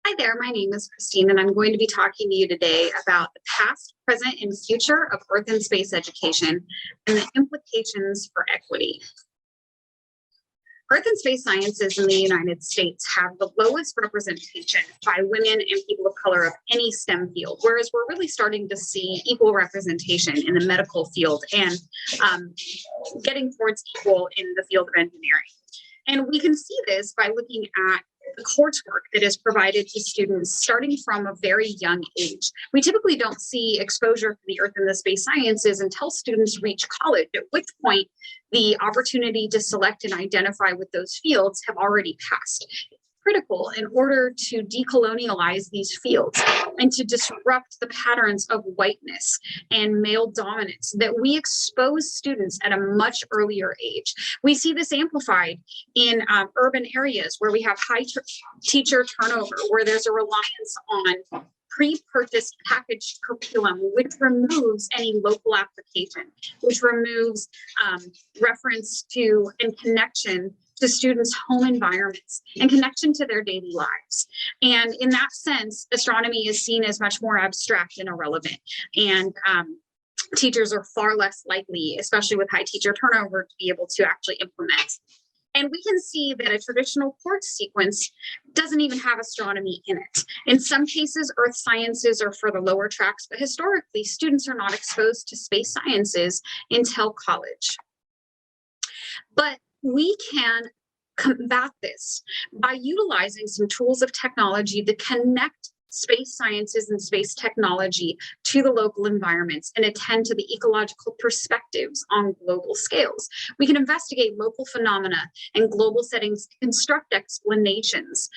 Hi there, my name is Christine, and I'm going to be talking to you today about the past, present, and future of Earth and space education and the implications for equity. Earth and space sciences in the United States have the lowest representation by women and people of color of any STEM field, whereas we're really starting to see equal representation in the medical field and getting towards equal in the field of engineering. And we can see this by looking at the coursework that is provided to students starting from a very young age. We typically don't see exposure to the Earth and the space sciences until students reach college, at which point the opportunity to select and identify with those fields have already passed. Critical in order to decolonialize these fields and to disrupt the patterns of whiteness and male dominance that we expose students at a much earlier age. We see this amplified in urban areas where we have high teacher turnover, where there's a reliance on pre-purchased packaged curriculum, which removes any local application, which removes reference to and connection to students' home environments and connection to their daily lives. And in that sense, astronomy is seen as much more abstract and irrelevant. And teachers are far less likely, especially with high teacher turnover, to be able to actually implement. And we can see that a traditional course sequence doesn't even have astronomy in it. In some cases, earth sciences are for the lower tracks, but historically, students are not exposed to space sciences until college. But we can combat this by utilizing some tools of technology that connect space sciences and space technology to the local environments and attend to the ecological perspectives on global scales. We can investigate local phenomena and global settings to construct explanations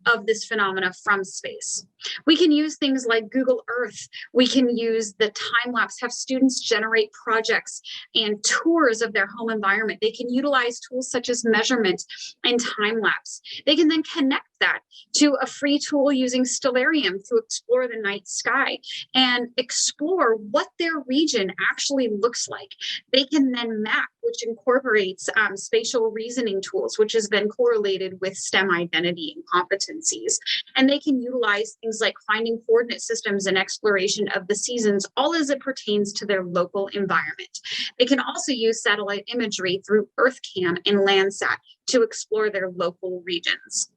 of this phenomena from space. We can use things like Google Earth. We can use the time lapse, have students generate projects and tours of their home environment. They can utilize tools such as measurement and time lapse. They can then connect that to a free tool using Stellarium to explore the night sky and explore what their region actually looks like. They can then map, which incorporates spatial reasoning tools, which has been correlated with STEM identity and competencies. And they can utilize things like finding coordinate systems and exploration of the seasons, all as it pertains to their local environment. They can also use satellite imagery through EarthCam and Landsat to explore their local regions.